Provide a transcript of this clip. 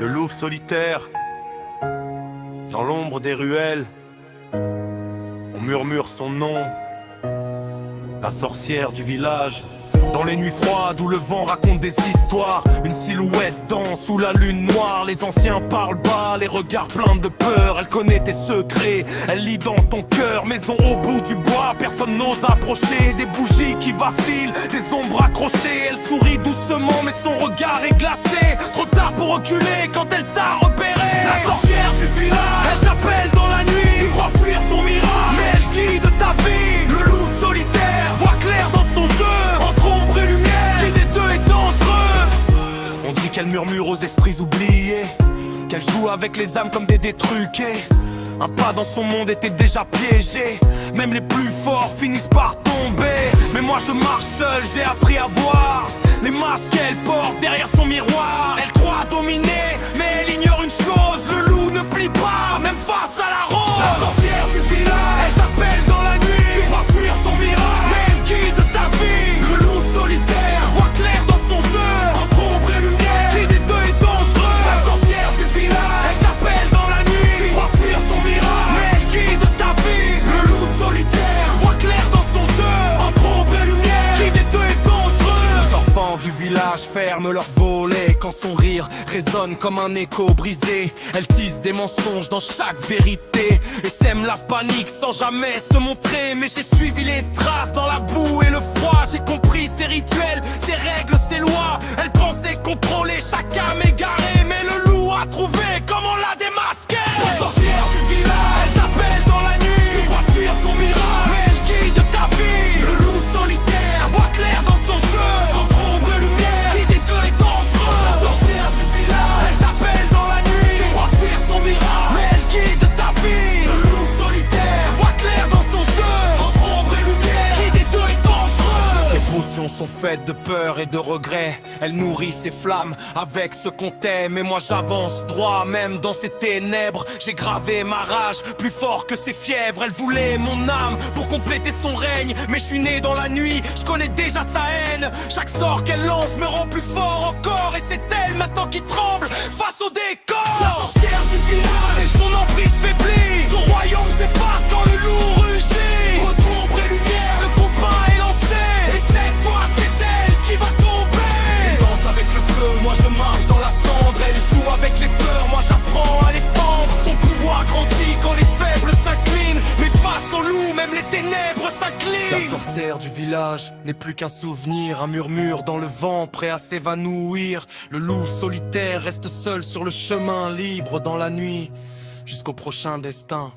Le loup solitaire, dans l'ombre des ruelles, on murmure son nom, la sorcière du village. Dans les nuits froides où le vent raconte des histoires, une silhouette danse sous la lune noire. Les anciens parlent bas, les regards pleins de peur. Elle connaît tes secrets, elle lit dans ton cœur. Maison au bout du bois, personne n'ose approcher. Des bougies qui vacillent, des ombres accrochées. Elle sourit doucement mais son regard est glacé. Trop tard pour reculer quand elle t'a repéré. La sorcière du village, elle t'appelle dans la nuit. Tu crois fuir son mirage, mais elle guide ta vie. Le loup solitaire voit clair dans son jeu. Qui des deux est dangereux? On dit qu'elle murmure aux esprits oubliés, qu'elle joue avec les âmes comme des détruqués. Un pas dans son monde était déjà piégé. Même les plus forts finissent par tomber. Mais moi je marche seul, j'ai appris à voir les masques qu'elle porte derrière son miroir. Elle croit dominer, mais elle ignore une chose: le loup ne plie pas, même face à la rose. La sorcière du village, elle t'appelle dans la nuit. Tu crois fuir son mirage, mais elle guide ta vie. Le loup solitaire voit clair dans son jeu, entre ombre et lumière. Qui des deux est dangereux? La sorcière du village, elle t'appelle dans la nuit. Tu crois fuir son mirage, mais elle guide ta vie. Le loup solitaire voit clair dans son jeu, entre ombre et lumière. Qui des deux est dangereux? Les enfants du village ferment leurs volets quand son rire résonne comme un écho brisé. Elle tisse des mensonges dans chaque vérité et sème la panique sans jamais se montrer. Mais j'ai suivi les traces dans la boue et le froid. J'ai compris ses rituels, ses règles, ses lois. Elle pensait contrôler chaque âme égarée, mais le loup a trouvé comment la démasquer. La sorcière du village, elle t'appelle dans la nuit. Tu crois fuir son mirage, mais elle guide ta vie. Le loup solitaire voit clair dans son jeu, entre ombre et lumière. Qui des deux est dangereux? La sorcière du village, elle t'appelle dans la nuit. Tu crois fuir son mirage, mais elle guide ta vie. Le loup solitaire voit clair dans son jeu, entre ombre et lumière. Qui des deux est dangereux? Ses potions sont faites de peur et de regret. Elle nourrit ses flammes avec ce qu'on t'aime. Et moi j'avance droit, même dans ces ténèbres. J'ai gravé ma rage, plus fort que ses fièvres. Elle voulait mon âme pour compléter son règne, mais je suis né dans la nuit, je connais déjà sa haine. Chaque sort qu'elle lance me rend plus fort encore. Et c'est elle maintenant qui tremble face au décor. La sorcière du village, son emprise faiblit. Son royaume s'efface quand le loup rugit. Entre ombre et lumière, le combat est lancé. Et cette fois c'est elle qui va tomber. Elle danse avec le feu, moi je marche dans la cendre. Elle joue avec les peurs, moi j'apprends à les fendre. Son pouvoir grandit quand les faibles s'inclinent. Mais face au loup, même les ténèbres s'inclinent. La sorcière du village n'est plus qu'un souvenir, un murmure dans le vent prêt à s'évanouir. Le loup solitaire reste seul sur le chemin, libre dans la nuit, jusqu'au prochain destin.